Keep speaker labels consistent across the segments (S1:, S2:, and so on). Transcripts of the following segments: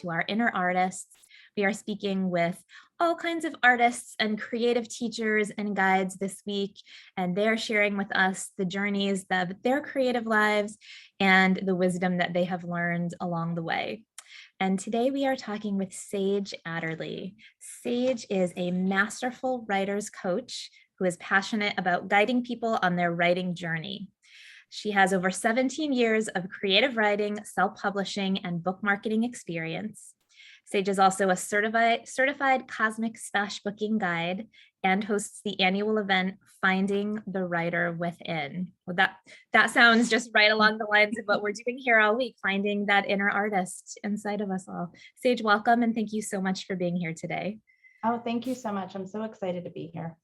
S1: to our inner artists. We are speaking with all kinds of artists and creative teachers and guides this week, and they're sharing with us the journeys of their creative lives and the wisdom that they have learned along the way. And today we are talking with Sage Adderley. Sage is a masterful writer's coach who is passionate about guiding people on their writing journey. She has over 17 years of creative writing, self-publishing, and book marketing experience. Sage is also a certified Cosmic Smashbooking guide and hosts the annual event, Finding the Writer Within. Well, that sounds just right along the lines of what we're doing here all week, finding that inner artist inside of us all. Sage, welcome, and thank you so much for being here today.
S2: Oh, thank you so much. I'm so excited to be here.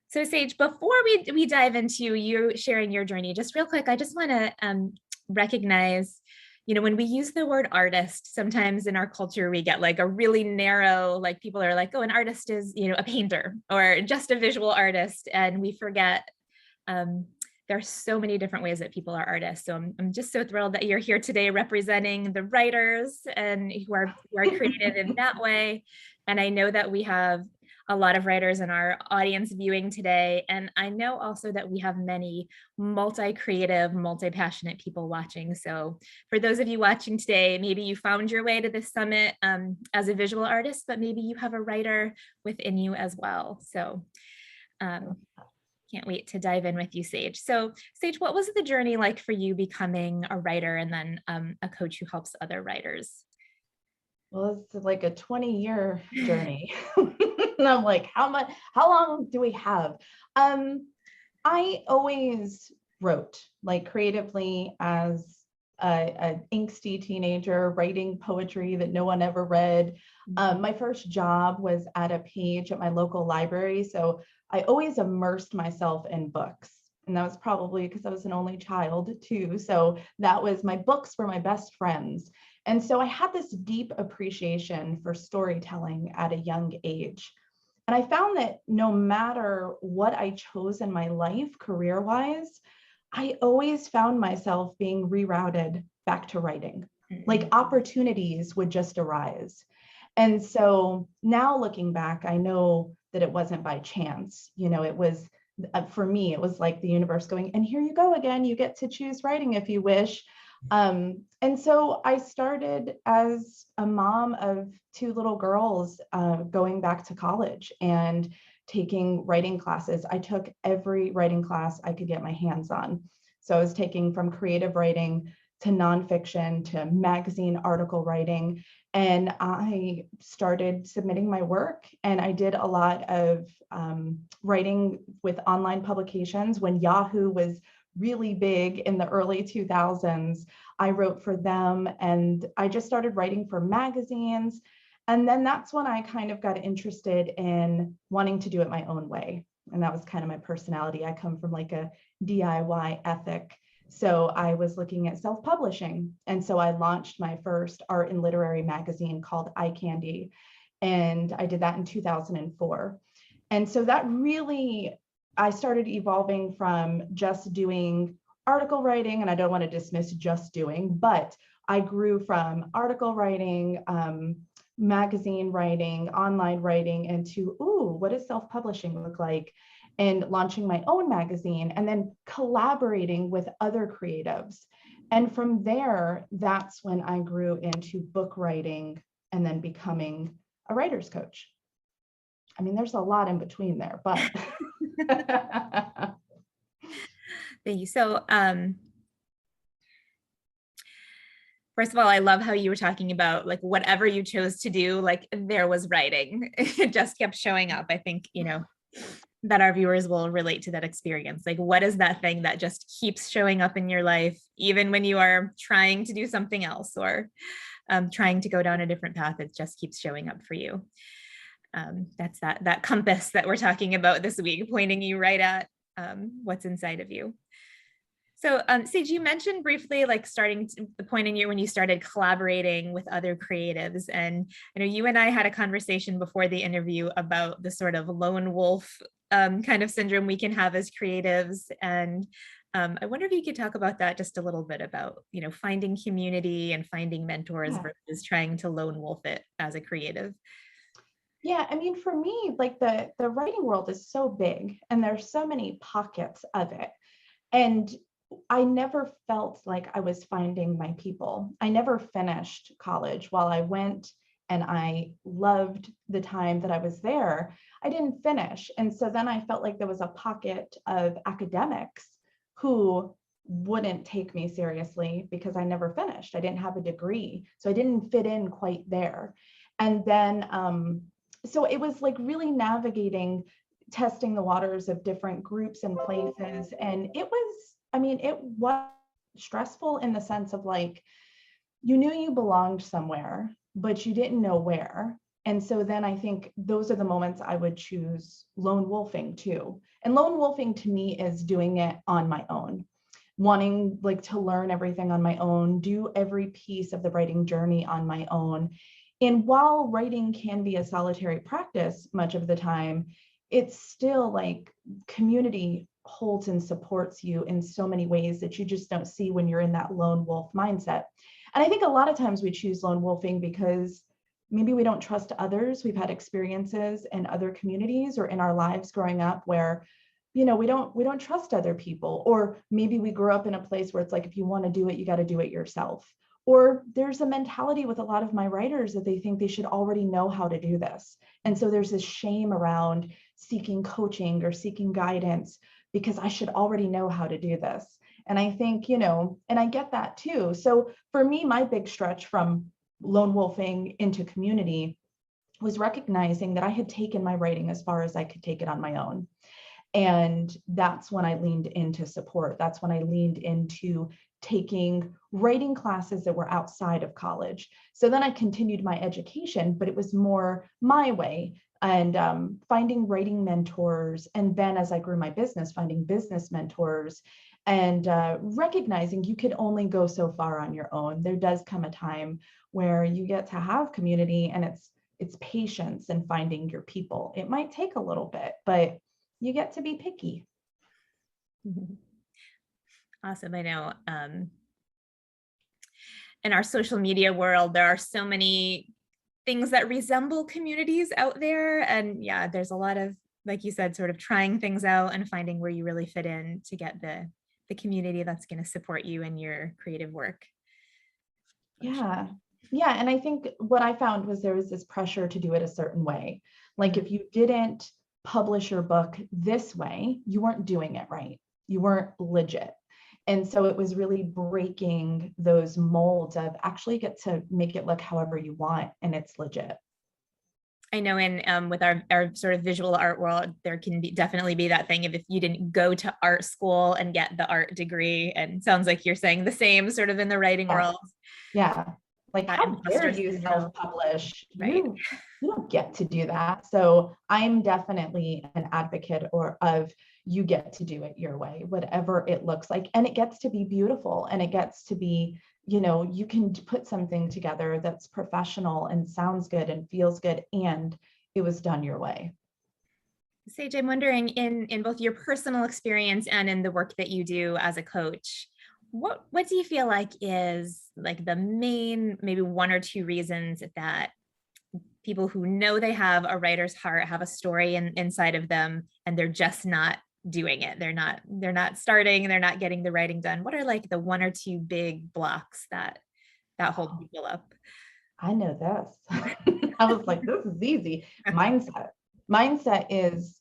S1: So Sage, before we dive into you sharing your journey, just real quick, I just want to recognize, when we use the word artist, sometimes in our culture, we get like a really narrow, like people are like, oh, an artist is, a painter or just a visual artist. And we forget there are so many different ways that people are artists. So I'm just so thrilled that you're here today representing the writers and who are creative in that way. And I know that we have a lot of writers in our audience viewing today. And I know also that we have many multi-creative, multi-passionate people watching. So for those of you watching today, maybe you found your way to this summit as a visual artist, but maybe you have a writer within you as well. So can't wait to dive in with you, Sage. So Sage, what was the journey like for you becoming a writer and then a coach who helps other writers?
S2: Well, it's like a 20-year journey. And I'm like, how long do we have? I always wrote like creatively as an angsty teenager, writing poetry that no one ever read. My first job was at a page at my local library. So I always immersed myself in books. And that was probably because I was an only child too. So my books were my best friends. And so I had this deep appreciation for storytelling at a young age. And I found that no matter what I chose in my life, career-wise, I always found myself being rerouted back to writing. Like opportunities would just arise. And so now looking back, I know that it wasn't by chance. It was, for me, it was like the universe going, and here you go again, you get to choose writing if you wish. And so I started as a mom of two little girls going back to college and taking writing classes. I took every writing class I could get my hands on. So I was taking from creative writing to nonfiction to magazine article writing. And I started submitting my work, and I did a lot of writing with online publications. When Yahoo was really big in the early 2000s, I wrote for them, and I just started writing for magazines. And then that's when I kind of got interested in wanting to do it my own way. And that was kind of my personality. I come from like a DIY ethic. So I was looking at self-publishing. And so I launched my first art and literary magazine called Eye Candy. And I did that in 2004. And so that really, I started evolving from just doing article writing, and I don't want to dismiss just doing, but I grew from article writing, magazine writing, online writing into, what does self-publishing look like? And launching my own magazine, and then collaborating with other creatives. And from there, that's when I grew into book writing and then becoming a writer's coach. I mean, there's a lot in between there, but.
S1: Thank you. So, first of all, I love how you were talking about like whatever you chose to do, like there was writing. It just kept showing up. I think, that our viewers will relate to that experience. Like, what is that thing that just keeps showing up in your life, even when you are trying to do something else or trying to go down a different path? It just keeps showing up for you. That's that compass that we're talking about this week, pointing you right at what's inside of you. So Sage, you mentioned briefly like starting to the point in you when you started collaborating with other creatives, and I know you and I had a conversation before the interview about the sort of lone wolf kind of syndrome we can have as creatives, and I wonder if you could talk about that just a little bit about, finding community and finding mentors
S2: Yeah.
S1: versus trying to lone wolf it as a creative.
S2: Yeah, I mean, for me, like the writing world is so big and there's so many pockets of it. And I never felt like I was finding my people. I never finished college. While I went and I loved the time that I was there, I didn't finish. And so then I felt like there was a pocket of academics who wouldn't take me seriously because I never finished. I didn't have a degree. So I didn't fit in quite there. And then, so it was like really navigating, testing the waters of different groups and places. And it was, I mean, it was stressful in the sense of like, you knew you belonged somewhere, but you didn't know where. And so then I think those are the moments I would choose lone wolfing too. And lone wolfing to me is doing it on my own, wanting like to learn everything on my own, do every piece of the writing journey on my own. And while writing can be a solitary practice much of the time, it's still like community holds and supports you in so many ways that you just don't see when you're in that lone wolf mindset. And I think a lot of times we choose lone wolfing because maybe we don't trust others. We've had experiences in other communities or in our lives growing up where, we don't trust other people. Or maybe we grew up in a place where it's like, if you want to do it, you got to do it yourself. Or there's a mentality with a lot of my writers that they think they should already know how to do this. And so there's this shame around seeking coaching or seeking guidance because I should already know how to do this. And I think, and I get that too. So for me, my big stretch from lone wolfing into community was recognizing that I had taken my writing as far as I could take it on my own. And that's when I leaned into support. That's when I leaned into taking writing classes that were outside of college. So then I continued my education, but it was more my way, and finding writing mentors. And then as I grew my business, finding business mentors, and recognizing you could only go so far on your own. There does come a time where you get to have community, and it's patience and finding your people. It might take a little bit, but you get to be picky.
S1: Awesome. I know in our social media world, there are so many things that resemble communities out there. And yeah, there's a lot of, like you said, sort of trying things out and finding where you really fit in to get the community that's going to support you in your creative work.
S2: Yeah. Yeah. And I think what I found was there was this pressure to do it a certain way. Like if you didn't publish your book this way, you weren't doing it right. You weren't legit. And so it was really breaking those molds of actually get to make it look however you want and it's legit.
S1: I know in with our sort of visual art world, there can be definitely be that thing of if you didn't go to art school and get the art degree, and sounds like you're saying the same sort of in the writing
S2: Yeah.
S1: world.
S2: Yeah. Like,
S1: That
S2: how dare
S1: imposter
S2: you
S1: syndrome.
S2: self-publish?
S1: Right.
S2: You don't get to do that. So I'm definitely an advocate of you get to do it your way, whatever it looks like. And it gets to be beautiful, and it gets to be, you can put something together that's professional and sounds good and feels good, and it was done your way.
S1: Sage, I'm wondering in both your personal experience and in the work that you do as a coach, what do you feel like is like the main, maybe one or two reasons that people who know they have a writer's heart, have a story inside of them, and they're just not doing it? They're not starting, they're not getting the writing done. What are like the one or two big blocks that hold people up?
S2: I know this. I was like, this is easy. Mindset. Mindset is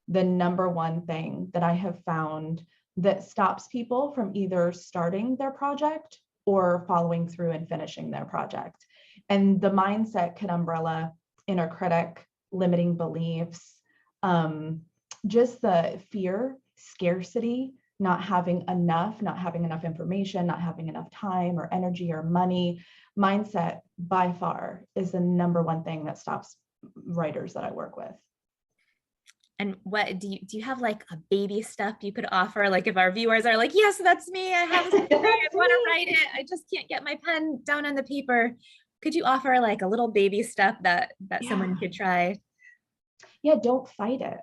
S2: the number one thing that I have found that stops people from either starting their project or following through and finishing their project. And the mindset could umbrella inner critic, limiting beliefs, just the fear, scarcity, not having enough information, not having enough time or energy or money. Mindset by far is the number one thing that stops writers that I work with.
S1: And what do you have like a baby step you could offer? Like if our viewers are like, yes, that's me, I have a story, I want to write it, I just can't get my pen down on the paper. Could you offer like a little baby step that someone could try?
S2: Yeah, don't fight it.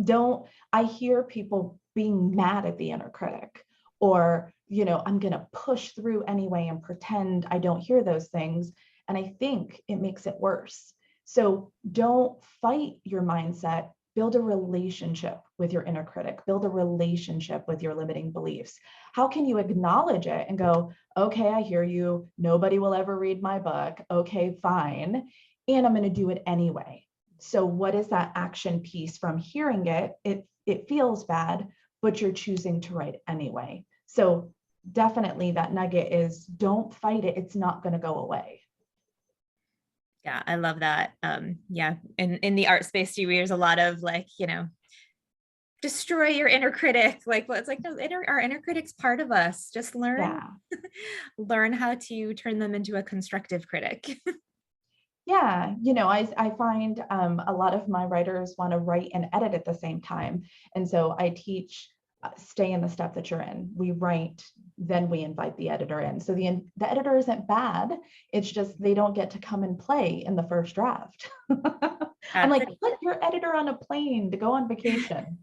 S2: Don't, I hear people being mad at the inner critic or, I'm going to push through anyway and pretend I don't hear those things. And I think it makes it worse. So don't fight your mindset. Build a relationship with your inner critic, build a relationship with your limiting beliefs. How can you acknowledge it and go, okay, I hear you. Nobody will ever read my book. Okay, fine. And I'm going to do it anyway. So what is that action piece from hearing it? It feels bad, but you're choosing to write anyway. So definitely that nugget is don't fight it. It's not going to go away.
S1: Yeah, I love that. Yeah, in the art space too, there's a lot of like, destroy your inner critic. Like, well, it's like, no, our inner critic's part of us. Just learn, learn how to turn them into a constructive critic.
S2: Yeah, I find a lot of my writers want to write and edit at the same time. And so I teach stay in the step that you're in. We write, then we invite the editor in. So the editor isn't bad. It's just they don't get to come and play in the first draft. I'm like, put your editor on a plane to go on vacation.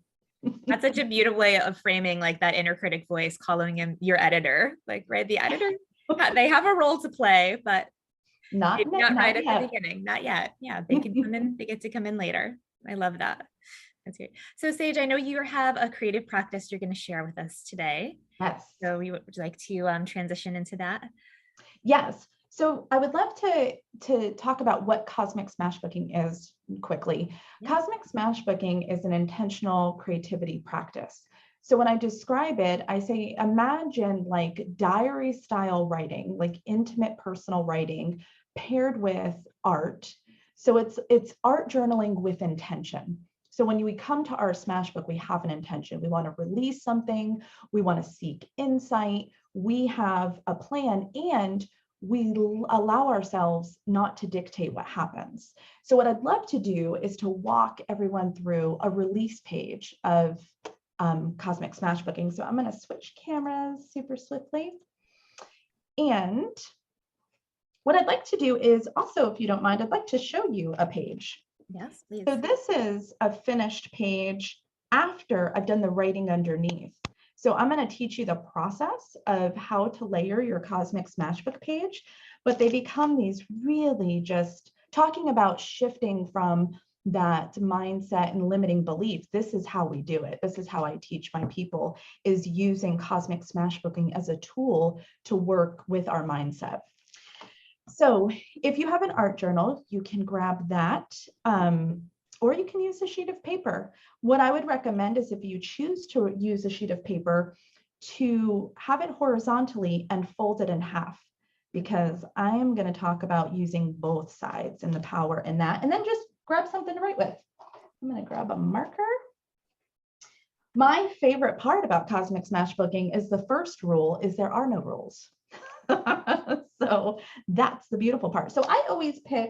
S1: That's such a beautiful way of framing like that inner critic voice, calling him your editor. Like, right, the editor, they have a role to play, but
S2: not
S1: right
S2: yet.
S1: at the beginning, not yet. Yeah, they can come in, they get to come in later. I love that. That's great. So Sage, I know you have a creative practice you're going to share with us today.
S2: Yes.
S1: So would you like to transition into that?
S2: Yes. So I would love to talk about what Cosmic Smashbooking is quickly. Yeah. Cosmic Smashbooking is an intentional creativity practice. So when I describe it, I say, imagine like diary style writing, like intimate personal writing paired with art. So it's art journaling with intention. So when we come to our Smashbook, we have an intention. We want to release something. We want to seek insight. We have a plan, and we allow ourselves not to dictate what happens. So what I'd love to do is to walk everyone through a release page of Cosmic Smashbooking. So I'm going to switch cameras super swiftly. And what I'd like to do is also, if you don't mind, I'd like to show you a page.
S1: Yes, please.
S2: So this is a finished page after I've done the writing underneath. So I'm going to teach you the process of how to layer your Cosmic Smashbook page, but they become these really just talking about shifting from that mindset and limiting belief. This is how we do it. This is how I teach my people, is using Cosmic Smashbooking as a tool to work with our mindset. So if you have an art journal, you can grab that, or you can use a sheet of paper. What I would recommend is if you choose to use a sheet of paper, to have it horizontally and fold it in half, because I am going to talk about using both sides and the power in that, and then just grab something to write with. I'm going to grab a marker. My favorite part about Cosmic Smashbooking is the first rule is there are no rules. So that's the beautiful part. So I always pick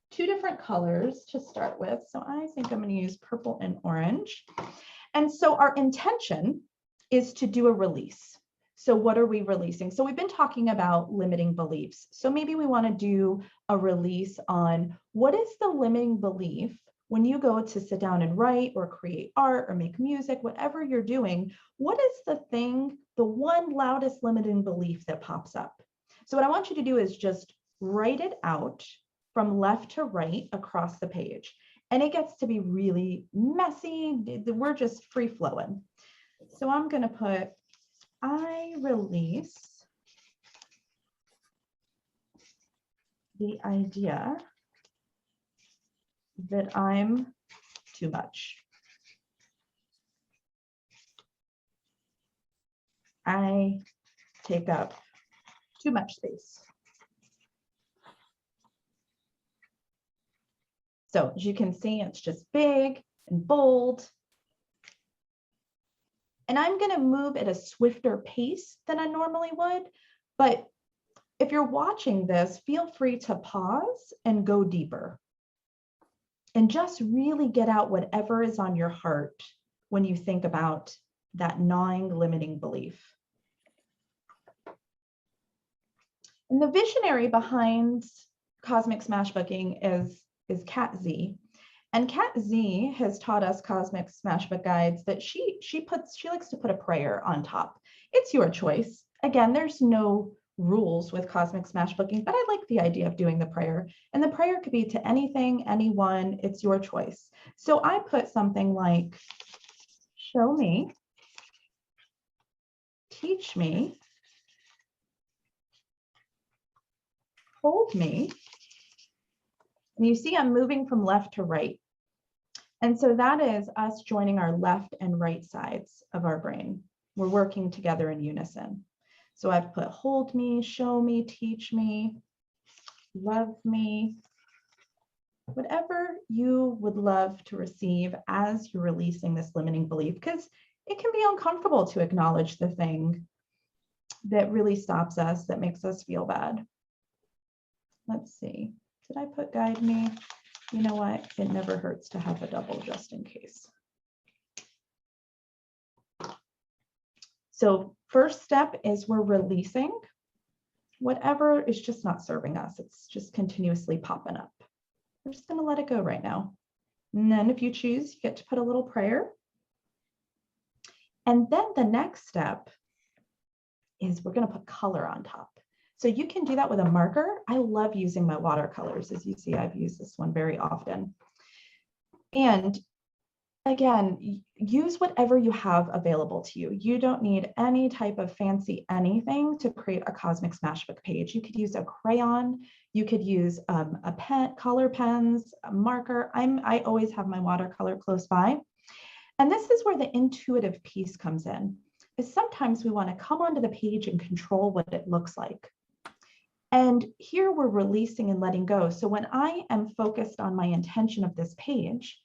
S2: two different colors to start with. So I think I'm going to use purple and orange. And so our intention is to do a release. So what are we releasing? So we've been talking about limiting beliefs. So maybe we want to do a release on what is the limiting belief when you go to sit down and write or create art or make music, whatever you're doing, what is the thing, the one loudest limiting belief that pops up? So what I want you to do is just write it out from left to right across the page. And it gets to be really messy. We're just free flowing. So I'm going to put, I release the idea that I'm too much. I take up too much space. So as you can see, it's just big and bold. And I'm going to move at a swifter pace than I normally would. But if you're watching this, feel free to pause and go deeper. And just really get out whatever is on your heart when you think about that gnawing, limiting belief. And the visionary behind Cosmic Smashbooking is Kat Z. And Kat Z has taught us Cosmic Smashbook guides that she likes to put a prayer on top. It's your choice. Again, there's no rules with Cosmic Smashbooking, but I like the idea of doing the prayer. And the prayer could be to anything, anyone, it's your choice. So I put something like, show me, teach me, hold me. And you see I'm moving from left to right. And so that is us joining our left and right sides of our brain. We're working together in unison. So I've put hold me, show me, teach me, love me, whatever you would love to receive as you're releasing this limiting belief, because it can be uncomfortable to acknowledge the thing that really stops us, that makes us feel bad. Let's see, did I put guide me? You know what? It never hurts to have a double just in case. So first step is we're releasing whatever is just not serving us. It's just continuously popping up. We're just going to let it go right now. And then if you choose, you get to put a little prayer. And then the next step is we're going to put color on top. So you can do that with a marker. I love using my watercolors. As you see, I've used this one very often. And again, use whatever you have available to you. You don't need any type of fancy anything to create a Cosmic Smashbook page. You could use a crayon. You could use a pen, color pens, a marker. I always have my watercolor close by. And this is where the intuitive piece comes in. Is sometimes we want to come onto the page and control what it looks like. And here we're releasing and letting go. So when I am focused on my intention of this page,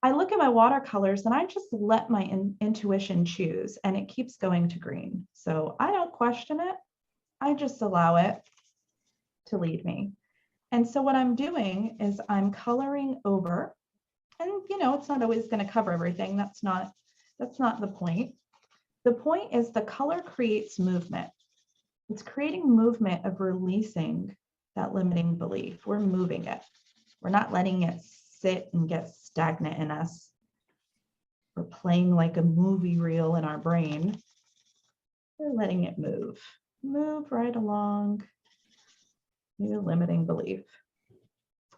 S2: I look at my watercolors and I just let my intuition choose, and it keeps going to green. So I don't question it. I just allow it to lead me. And so what I'm doing is I'm coloring over, and you know, it's not always going to cover everything. That's not the point. The point is the color creates movement. It's creating movement of releasing that limiting belief. We're moving it. We're not letting it sit and get stagnant in us. We're playing like a movie reel in our brain. We're letting it move right along your limiting belief.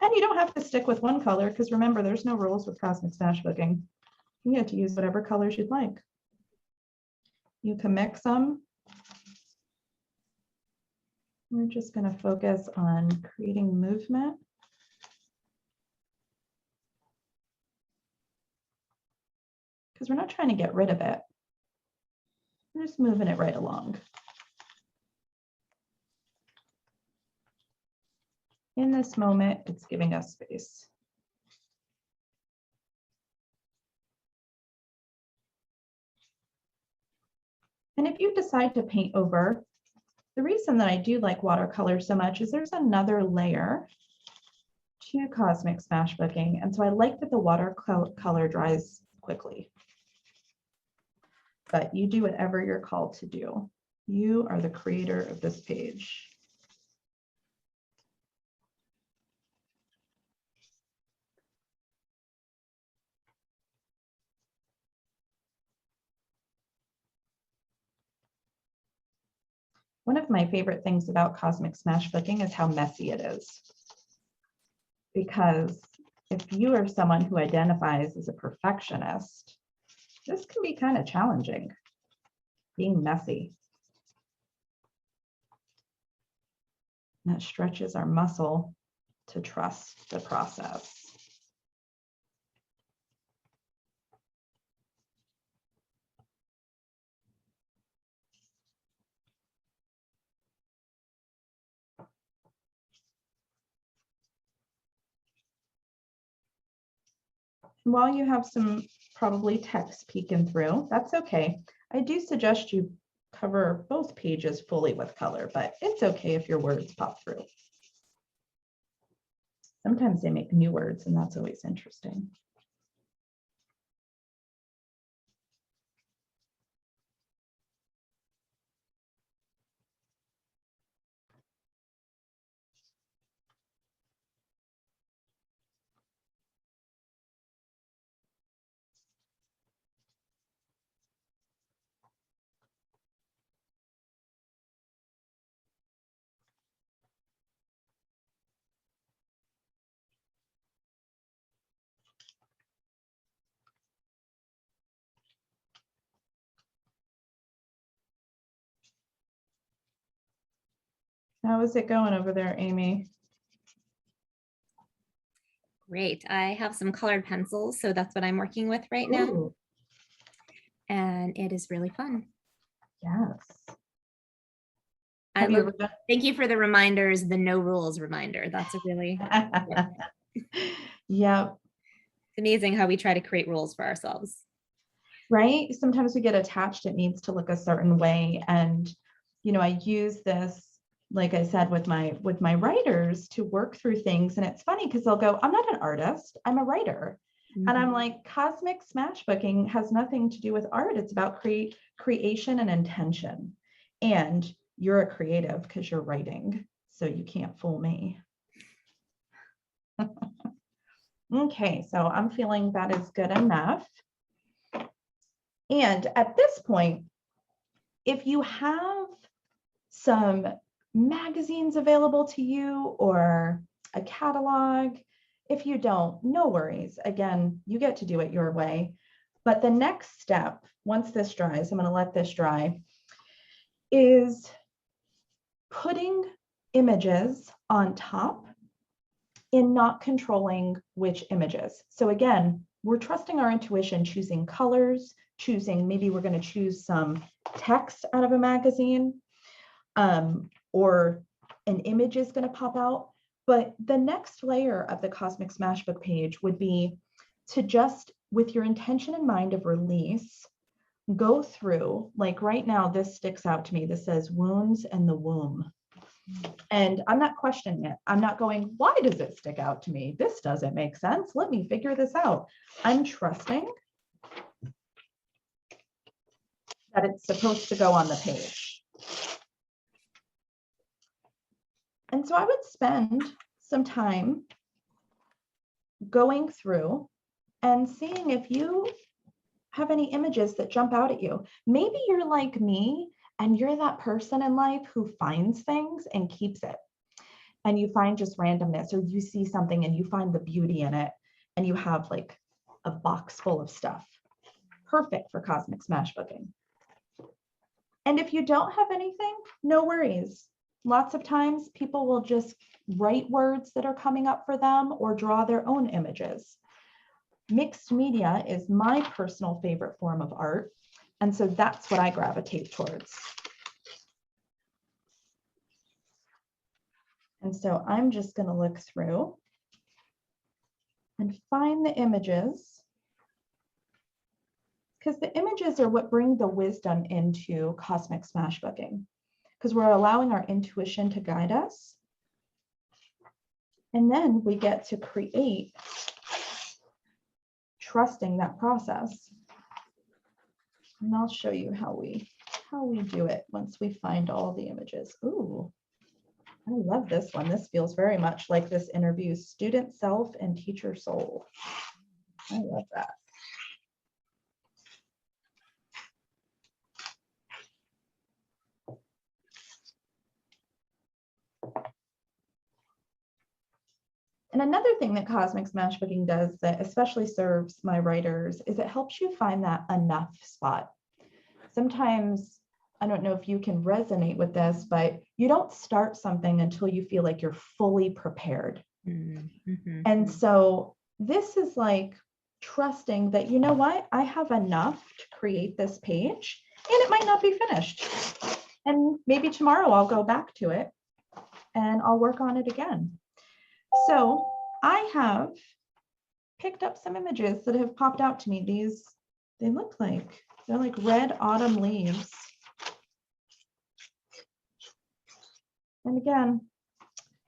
S2: And you don't have to stick with one color, because remember, there's no rules with Cosmic Smashbooking. You get to use whatever colors you'd like. You can mix them. We're just going to focus on creating movement. Because we're not trying to get rid of it. We're just moving it right along. In this moment, it's giving us space. And if you decide to paint over, the reason that I do like watercolor so much is there's another layer to Cosmic Smashbooking. And so I like that the watercolor dries quickly. But you do whatever you're called to do. You are the creator of this page. One of my favorite things about Cosmic Smashbooking is how messy it is. Because if you are someone who identifies as a perfectionist, this can be kind of challenging, being messy. And that stretches our muscle to trust the process. And while you have some probably text peeking through, that's okay. I do suggest you cover both pages fully with color, but it's okay if your words pop through. Sometimes they make new words, and that's always interesting. How is it going over there, Amy?
S1: Great. I have some colored pencils, so that's what I'm working with right now.
S2: Ooh,
S1: And it is really fun.
S2: yes.
S1: I
S2: Have you
S1: love,
S2: ever done?
S1: thank you for the reminders, the no rules reminder. That's a really,
S2: Yeah,
S1: it's amazing how we try to create rules for ourselves.
S2: right. Sometimes we get attached, it needs to look a certain way. And, I use this, like I said, with my writers to work through things. And it's funny because they'll go, I'm not an artist, I'm a writer. And I'm like, Cosmic Smashbooking has nothing to do with art. It's about creation and intention. And you're a creative because you're writing. So you can't fool me. Okay, so I'm feeling that is good enough. And at this point, if you have some magazines available to you or a catalog, if you don't, no worries. Again, you get to do it your way. But the next step, once this dries, I'm going to let this dry, is putting images on top in not controlling which images. So again, we're trusting our intuition, choosing colors, maybe we're going to choose some text out of a magazine, or an image is going to pop out. But the next layer of the Cosmic Smashbook page would be to just, with your intention in mind of release, go through, like right now, this sticks out to me. This says wounds and the womb. And I'm not questioning it. I'm not going, why does it stick out to me? This doesn't make sense. Let me figure this out. I'm trusting that it's supposed to go on the page. And so I would spend some time going through and seeing if you have any images that jump out at you. Maybe you're like me and you're that person in life who finds things and keeps it. And you find just randomness, or you see something and you find the beauty in it and you have like a box full of stuff. Perfect for Cosmic Smashbooking. And if you don't have anything, no worries. Lots of times people will just write words that are coming up for them or draw their own images. Mixed media is my personal favorite form of art. And so that's what I gravitate towards. And so I'm just going to look through and find the images, because the images are what bring the wisdom into Cosmic Smashbooking, because we're allowing our intuition to guide us. And then we get to create, trusting that process. And I'll show you how we do it once we find all the images. Ooh, I love this one. This feels very much like this interview, student self and teacher soul. I love that. And another thing that Cosmic Smashbooking does that especially serves my writers is it helps you find that enough spot. Sometimes, I don't know if you can resonate with this, but you don't start something until you feel like you're fully prepared. Mm-hmm. And so this is like trusting that, you know what, I have enough to create this page and it might not be finished. And maybe tomorrow I'll go back to it and I'll work on it again. So I have picked up some images that have popped out to me. They're like red autumn leaves. And again,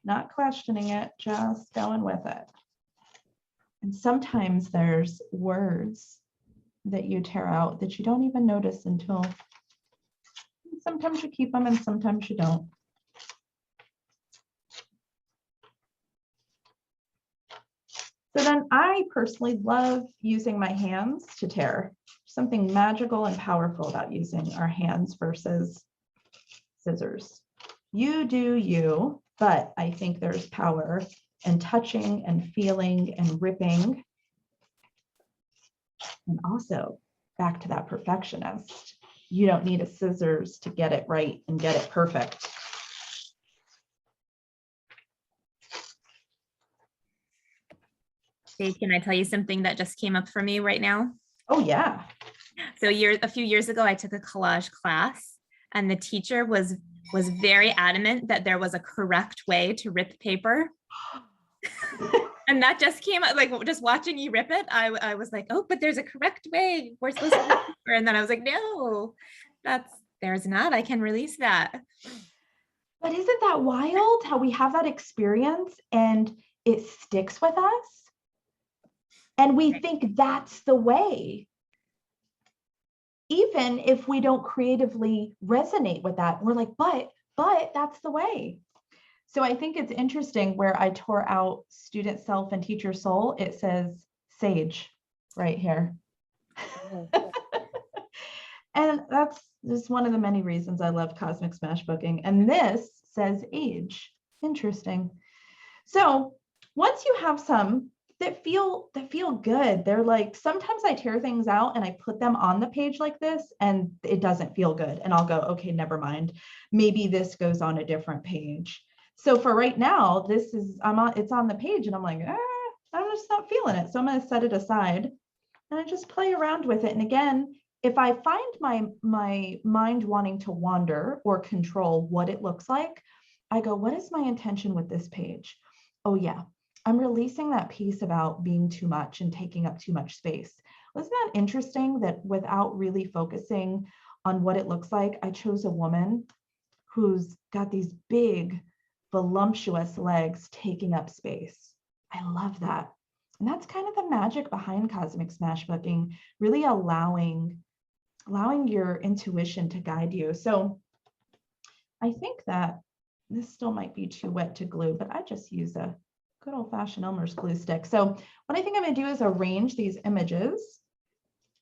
S2: not questioning it, just going with it. And sometimes there's words that you tear out that you don't even notice until sometimes you keep them and sometimes you don't. So then I personally love using my hands to tear. Something magical and powerful about using our hands versus scissors. You do you, but I think there's power in touching and feeling and ripping. And also back to that perfectionist. You don't need a scissors to get it right and get it perfect.
S1: Dave, can I tell you something that just came up for me right now?
S2: Oh yeah.
S1: So a few years ago, I took a collage class, and the teacher was very adamant that there was a correct way to rip paper. And that just came out, like just watching you rip it, I was like, oh, but there's a correct way. We're supposed to rip paper. And then I was like, no, there's not. I can release that.
S2: But isn't that wild how we have that experience and it sticks with us? And we think that's the way. Even if we don't creatively resonate with that, we're like, but that's the way. So I think it's interesting where I tore out student self and teacher soul, it says sage right here. And that's just one of the many reasons I love Cosmic Smashbooking. And this says age. Interesting. So once you have some that feel good, they're like, sometimes I tear things out and I put them on the page like this and it doesn't feel good. And I'll go, okay, never mind. Maybe this goes on a different page. So for right now, it's on the page and I'm like, I'm just not feeling it. So I'm going to set it aside and I just play around with it. And again, if I find my mind wanting to wander or control what it looks like, I go, what is my intention with this page? Oh yeah, I'm releasing that piece about being too much and taking up too much space. Wasn't that interesting that without really focusing on what it looks like, I chose a woman who's got these big, voluptuous legs taking up space. I love that. And that's kind of the magic behind Cosmic Smashbooking, really allowing your intuition to guide you. So I think that this still might be too wet to glue, but I just use a good old-fashioned Elmer's glue stick. So what I think I'm going to do is arrange these images,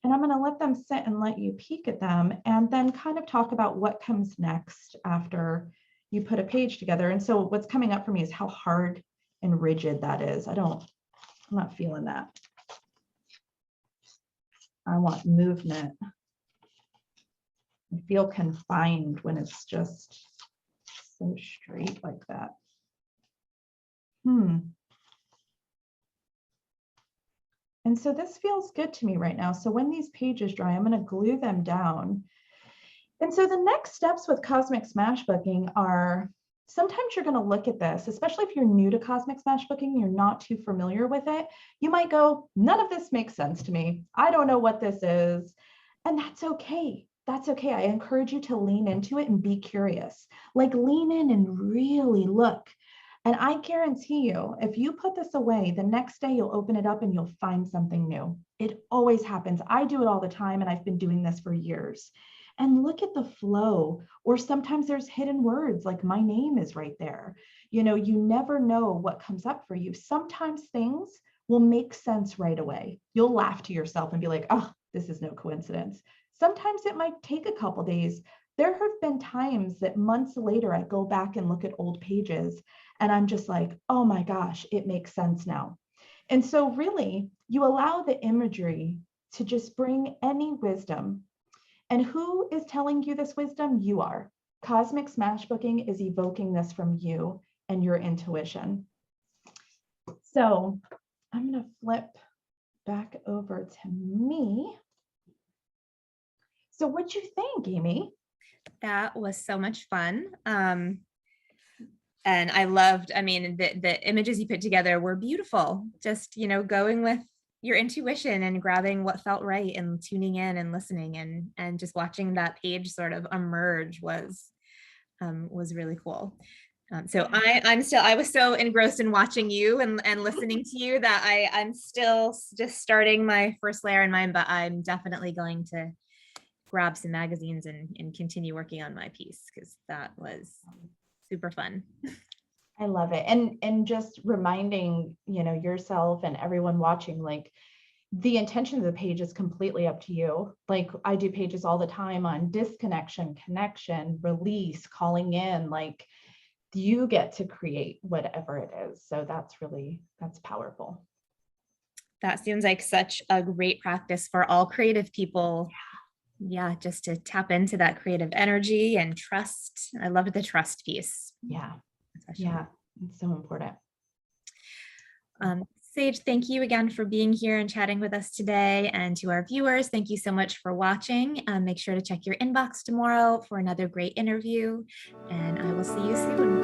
S2: and I'm going to let them sit and let you peek at them, and then kind of talk about what comes next after you put a page together. And so what's coming up for me is how hard and rigid that is. I'm not feeling that. I want movement. I feel confined when it's just so straight like that. And so this feels good to me right now. So when these pages dry, I'm going to glue them down. And so the next steps with Cosmic Smashbooking are, sometimes you're going to look at this, especially if you're new to Cosmic Smashbooking, you're not too familiar with it. You might go, none of this makes sense to me. I don't know what this is. And that's okay. That's okay. I encourage you to lean into it and be curious. Like lean in and really look. And I guarantee you, if you put this away, the next day you'll open it up and you'll find something new. It always happens. I do it all the time, and I've been doing this for years. And look at the flow. Or sometimes there's hidden words, like my name is right there. You never know what comes up for you. Sometimes things will make sense right away. You'll laugh to yourself and be like, oh, this is no coincidence. Sometimes it might take a couple days. There have been times that months later, I go back and look at old pages and I'm just like, oh my gosh, it makes sense now. And so really, you allow the imagery to just bring any wisdom. And who is telling you this wisdom? You are. Cosmic Smashbooking is evoking this from you and your intuition. So I'm going to flip back over to me. So what'd you think, Amy?
S1: That was so much fun. And I loved, the images you put together were beautiful. Just, going with your intuition and grabbing what felt right and tuning in and listening and just watching that page sort of emerge was really cool. So I was so engrossed in watching you and listening to you that I'm still just starting my first layer in mine, but I'm definitely going to grab some magazines and continue working on my piece because that was super fun.
S2: I love it. And just reminding, yourself and everyone watching, like the intention of the page is completely up to you. Like I do pages all the time on disconnection, connection, release, calling in, like you get to create whatever it is. So that's powerful.
S1: That seems like such a great practice for all creative people. Yeah, just to tap into that creative energy and trust. I loved the trust piece.
S2: Yeah.
S1: Especially.
S2: Yeah, it's so important.
S1: Sage, thank you again for being here and chatting with us today. And to our viewers, thank you so much for watching. Make sure to check your inbox tomorrow for another great interview. And I will see you soon.